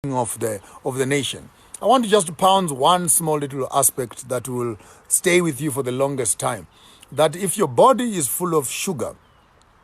of the nation. I want to just pound one small little aspect that will stay with you for the longest time. That if your body is full of sugar,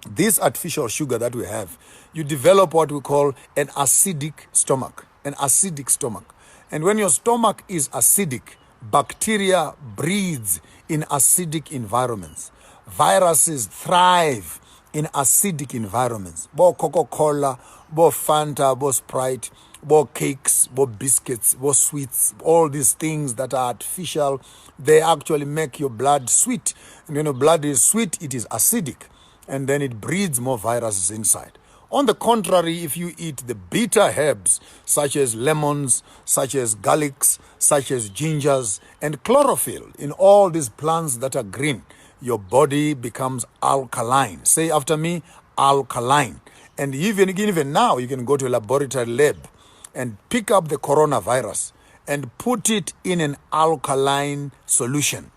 this artificial sugar that we have, you develop what we call an acidic stomach. An acidic stomach. And when your stomach is acidic, bacteria breeds in acidic environments. Viruses thrive in acidic environments. Bo Coca-Cola, bo Fanta, bo Sprite, bo cakes, bo biscuits, bo sweets, all these things that are artificial, they actually make your blood sweet. And when your blood is sweet, it is acidic. And then it breeds more viruses inside. On the contrary, if you eat the bitter herbs, such as lemons, such as garlics, such as gingers, and chlorophyll, in all these plants that are green, your body becomes alkaline. Say after me, alkaline. And even now, you can go to a laboratory lab and pick up the coronavirus and put it in an alkaline solution.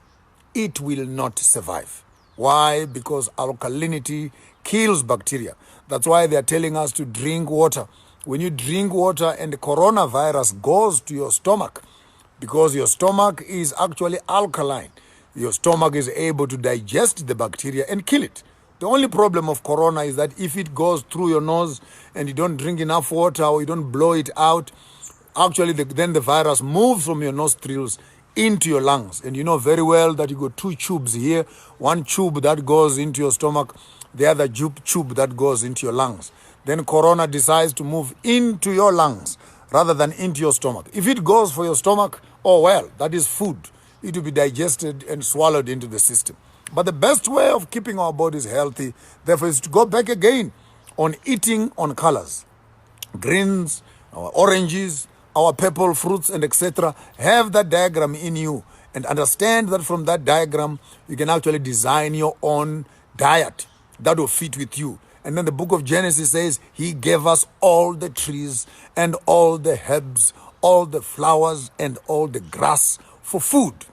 It will not survive. Why? Because alkalinity kills bacteria. That's why they're telling us to drink water. When you drink water and the coronavirus goes to your stomach, because your stomach is actually alkaline, your stomach is able to digest the bacteria and kill it. The only problem of corona is that if it goes through your nose and you don't drink enough water or you don't blow it out, actually then the virus moves from your nostrils into your lungs. And you know very well that you got two tubes here, one tube that goes into your stomach, the other tube that goes into your lungs. Then corona decides to move into your lungs rather than into your stomach. If it goes for your stomach, oh well, that is food. It will be digested and swallowed into the system. But the best way of keeping our bodies healthy, therefore, is to go back again on eating on colors. Greens, our oranges, our purple fruits, and etc. Have that diagram in you and understand that from that diagram, you can actually design your own diet that will fit with you. And then the book of Genesis says, He gave us all the trees and all the herbs, all the flowers and all the grass for food.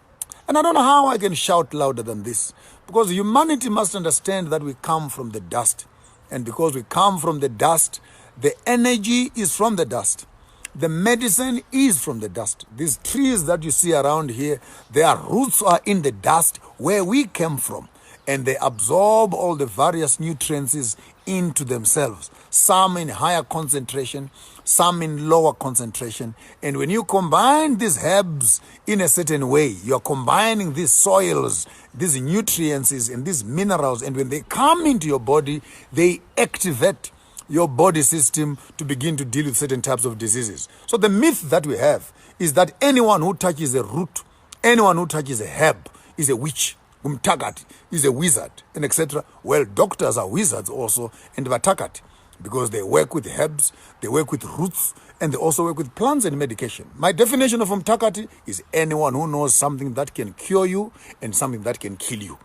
And I don't know how I can shout louder than this, because humanity must understand that we come from the dust. And because we come from the dust, the energy is from the dust. The medicine is from the dust. These trees that you see around here, their roots are in the dust where we came from. And they absorb all the various nutrients into themselves. Some in higher concentration, some in lower concentration. And when you combine these herbs in a certain way, you're combining these soils, these nutrients and these minerals. And when they come into your body, they activate your body system to begin to deal with certain types of diseases. So the myth that we have is that anyone who touches a root, anyone who touches a herb is a witch. Umtakati is a wizard, and etc. Well, doctors are wizards also, and vatakati, because they work with herbs, they work with roots, and they also work with plants and medication. My definition of umtakati is anyone who knows something that can cure you and something that can kill you.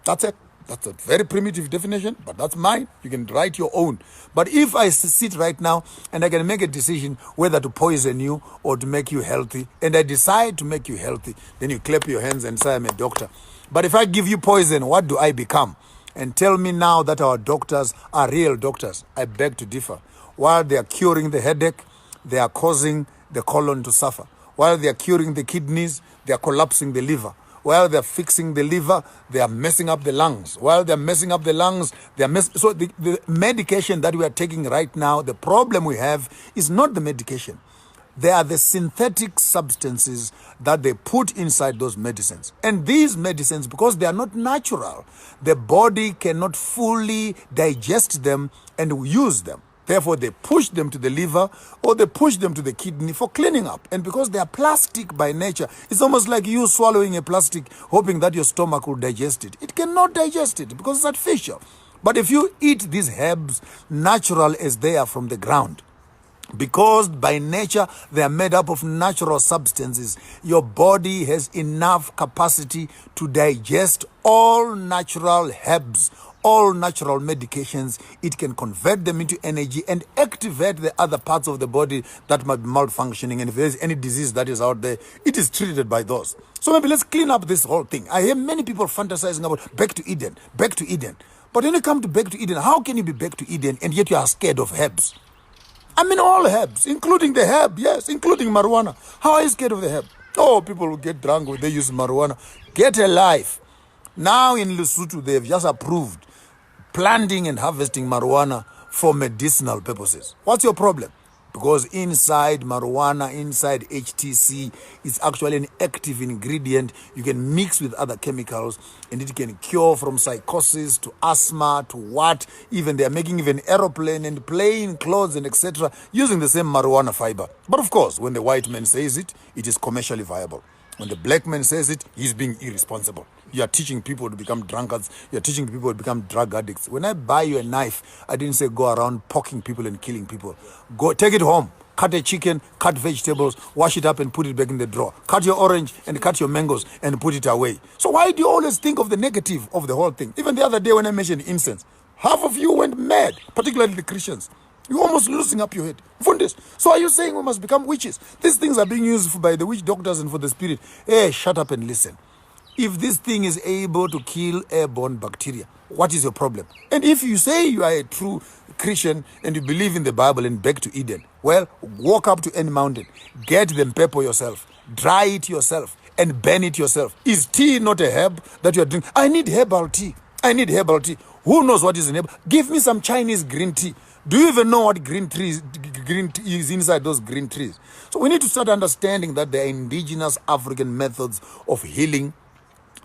That's it. That's a very primitive definition, but that's mine. You can write your own. But if I sit right now and I can make a decision whether to poison you or to make you healthy, and I decide to make you healthy, then you clap your hands and say, I'm a doctor. But if I give you poison, what do I become? And tell me now that our doctors are real doctors. I beg to differ. While they are curing the headache, they are causing the colon to suffer. While they are curing the kidneys, they are collapsing the liver. While they're fixing the liver, they are messing up the lungs. While they're messing up the lungs, so the medication that we are taking right now, the problem we have is not the medication. They are the synthetic substances that they put inside those medicines. And these medicines, because they are not natural, the body cannot fully digest them and use them. Therefore, they push them to the liver or they push them to the kidney for cleaning up. And because they are plastic by nature, it's almost like you swallowing a plastic, hoping that your stomach will digest it. It cannot digest it because it's artificial. But if you eat these herbs natural as they are from the ground, because by nature they are made up of natural substances, your body has enough capacity to digest all natural herbs, all natural medications. It can convert them into energy and activate the other parts of the body that might be malfunctioning. And if there's any disease that is out there, it is treated by those. So maybe let's clean up this whole thing. I hear many people fantasizing about back to Eden, back to Eden. But when you come to back to Eden, how can you be back to Eden and yet you are scared of herbs? I mean all herbs, including the herb, yes, including marijuana. How are you scared of the herb? Oh, people will get drunk when they use marijuana. Get a life. Now in Lesotho, they've just approved planting and harvesting marijuana for medicinal purposes. What's your problem? Because inside marijuana, inside HTC, it's actually an active ingredient. You can mix with other chemicals and it can cure from psychosis to asthma to what. Even they are making even aeroplane and plane clothes and etc. using the same marijuana fiber. But of course, when the white man says it, it is commercially viable. When the black man says it, he's being irresponsible. You are teaching people to become drunkards. You are teaching people to become drug addicts. When I buy you a knife, I didn't say go around poking people and killing people. Go take it home. Cut a chicken, cut vegetables, wash it up and put it back in the drawer. Cut your orange and cut your mangoes and put it away. So why do you always think of the negative of the whole thing? Even the other day when I mentioned incense, half of you went mad, particularly the Christians. You're almost losing up your head. Fundis. So are you saying we must become witches? These things are being used by the witch doctors and for the spirit. Hey, shut up and listen. If this thing is able to kill airborne bacteria, what is your problem? And if you say you are a true Christian and you believe in the Bible and back to Eden, well, walk up to any mountain, get them pepper yourself, dry it yourself, and burn it yourself. Is tea not a herb that you are drinking? I need herbal tea. I need herbal tea. Who knows what is in herbal? Give me some Chinese green tea. Do you even know what green tea is inside those green trees? So we need to start understanding that there are indigenous African methods of healing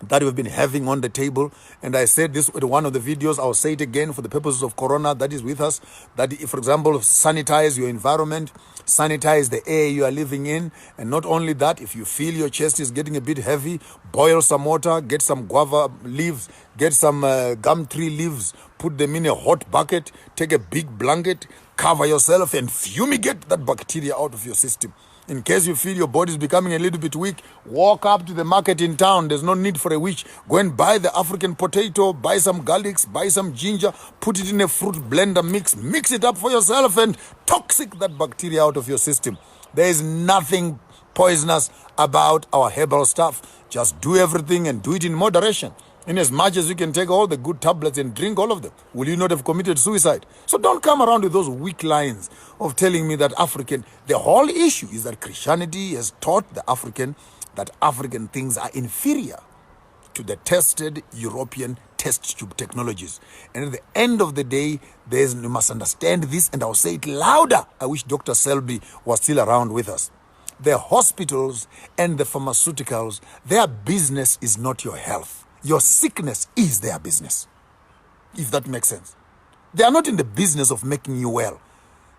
that we've been having on the table. And I said this in one of the videos, I'll say it again for the purposes of corona that is with us, that if, for example, sanitize your environment, sanitize the air you are living in. And not only that, if you feel your chest is getting a bit heavy, boil some water, get some guava leaves, get some gum tree leaves, put them in a hot bucket, take a big blanket, cover yourself and fumigate that bacteria out of your system. In case you feel your body is becoming a little bit weak, walk up to the market in town. There's no need for a witch. Go and buy the African potato, buy some garlics, buy some ginger, put it in a fruit blender mix it up for yourself and toxic that bacteria out of your system. There is nothing poisonous about our herbal stuff. Just do everything and do it in moderation. In as much as you can take all the good tablets and drink all of them, will you not have committed suicide? So don't come around with those weak lines of telling me that the whole issue is that Christianity has taught the African that African things are inferior to the tested European test tube technologies. And at the end of the day, you must understand this, and I'll say it louder. I wish Dr. Selby was still around with us. The hospitals and the pharmaceuticals, their business is not your health. Your sickness is their business, if that makes sense. They are not in the business of making you well.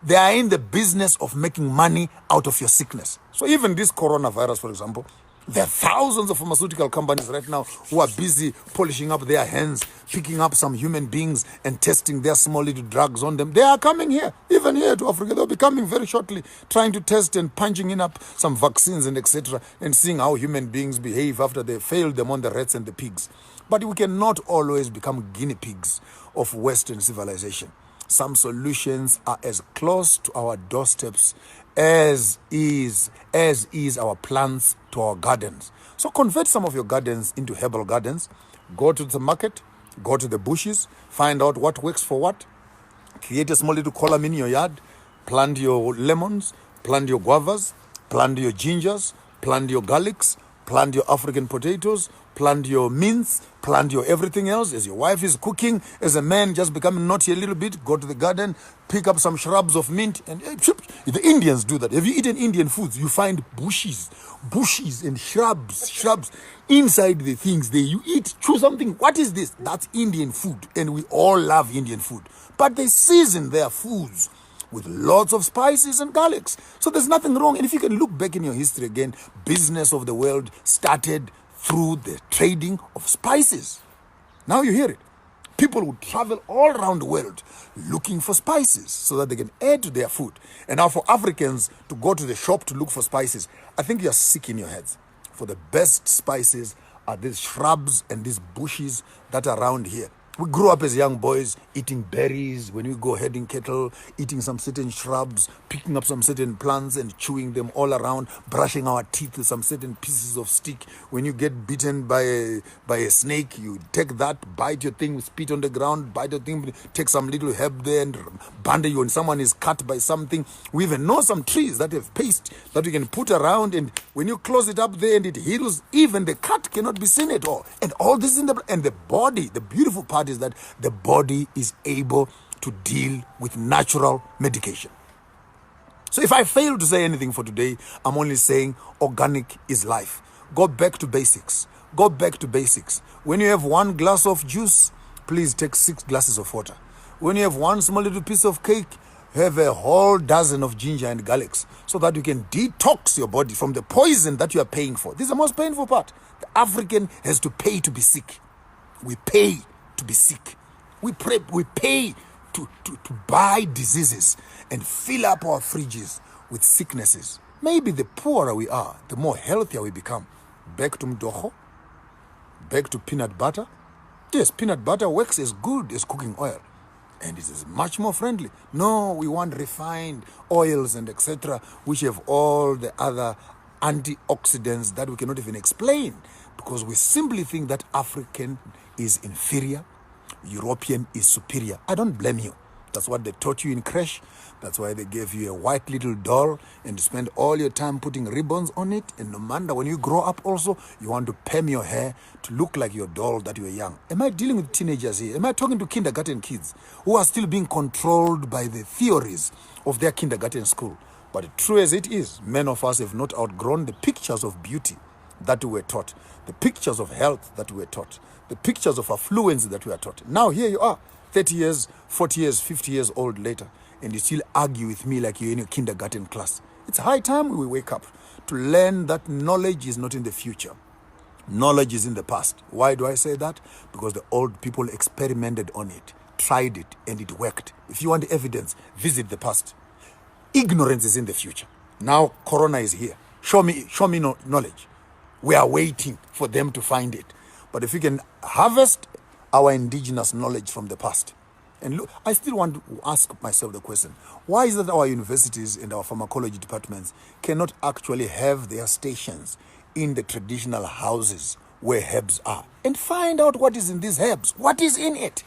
They are in the business of making money out of your sickness. So even this coronavirus, for example, there are thousands of pharmaceutical companies right now who are busy polishing up their hands, picking up some human beings and testing their small little drugs on them. They are coming here, even here to Africa. They'll be coming very shortly, trying to test and punching in up some vaccines and etc. and seeing how human beings behave after they failed them on the rats and the pigs. But we cannot always become guinea pigs of Western civilization. Some solutions are as close to our doorsteps as is our plants to our gardens. So convert some of your gardens into herbal gardens. Go to the market, go to the bushes, find out what works for what. Create a small little column in your yard. Plant your lemons, plant your guavas, plant your gingers, plant your garlics, plant your African potatoes, plant your mints, plant your everything else. As your wife is cooking, as a man just becoming naughty a little bit, go to the garden, pick up some shrubs of mint. And the Indians do that. Have you eaten Indian foods? You find bushes and shrubs inside the things. You eat, chew something. What is this? That's Indian food. And we all love Indian food. But they season their foods with lots of spices and garlics. So there's nothing wrong. And if you can look back in your history again, business of the world started through the trading of spices. Now you hear it. People would travel all around the world looking for spices so that they can add to their food. And now for Africans to go to the shop to look for spices, I think you're sick in your heads. For the best spices are these shrubs and these bushes that are around here. We grew up as young boys eating berries when we go herding cattle, eating some certain shrubs, picking up some certain plants and chewing them all around, brushing our teeth with some certain pieces of stick. When you get bitten by a snake, you take that, bite your thing, spit on the ground, bite your thing, take some little herb there and bandage when someone is cut by something. We even know some trees that have paste that we can put around, and when you close it up there and it heals, even the cut cannot be seen at all. And all this in the body, the beautiful part is that the body is able to deal with natural medication. So if I fail to say anything for today, I'm only saying organic is life. Go back to basics. Go back to basics. When you have 1 glass of juice, please take 6 glasses of water. When you have 1 small little piece of cake, have a whole dozen of ginger and garlics so that you can detox your body from the poison that you are paying for. This is the most painful part. The African has to pay to be sick. We pay to be sick. We pay to buy diseases and fill up our fridges with sicknesses. Maybe the poorer we are, the more healthier we become. Back to mdoho, back to peanut butter. Yes, peanut butter works as good as cooking oil, and it is much more friendly. No, we want refined oils and etc., which have all the other antioxidants that we cannot even explain, because we simply think that African is inferior, European is superior. I don't blame you. That's what they taught you in creche. That's why they gave you a white little doll and you spend all your time putting ribbons on it. And no matter when you grow up also, you want to perm your hair to look like your doll that you were young. Am I dealing with teenagers here? Am I talking to kindergarten kids who are still being controlled by the theories of their kindergarten school? But true as it is, many of us have not outgrown the pictures of beauty that we were taught, the pictures of health that we were taught, the pictures of affluence that we are taught. Now here you are, 30 years, 40 years, 50 years old later, and you still argue with me like you're in your kindergarten class. It's high time we wake up to learn that knowledge is not in the future. Knowledge is in the past. Why do I say that? Because the old people experimented on it, tried it, and it worked. If you want evidence, visit the past. Ignorance is in the future. Now Corona is here. Show me knowledge. We are waiting for them to find it. But if we can harvest our indigenous knowledge from the past. And look, I still want to ask myself the question, why is it that our universities and our pharmacology departments cannot actually have their stations in the traditional houses where herbs are and find out what is in these herbs? What is in it?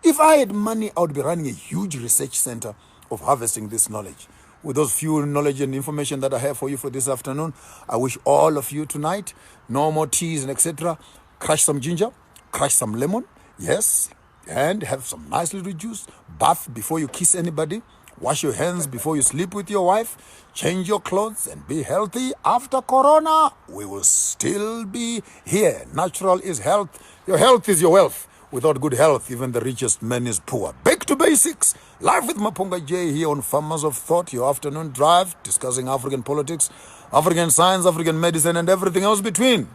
If I had money, I would be running a huge research center of harvesting this knowledge. With those few knowledge and information that I have for you for this afternoon, I wish all of you tonight, no more teas and etc. Crush some ginger, crush some lemon, yes, and have some nice little juice. Bath before you kiss anybody. Wash your hands before you sleep with your wife. Change your clothes and be healthy. After Corona, we will still be here. Natural is health. Your health is your wealth. Without good health, even the richest man is poor. Back to basics. Live with Mapunga J here on Farmers of Thought, your afternoon drive, discussing African politics, African science, African medicine, and everything else between.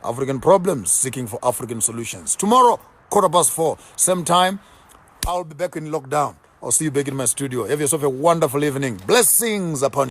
African problems, seeking for African solutions. Tomorrow, 4:15, same time, I'll be back in lockdown. I'll see you back in my studio. Have yourself a wonderful evening. Blessings upon you.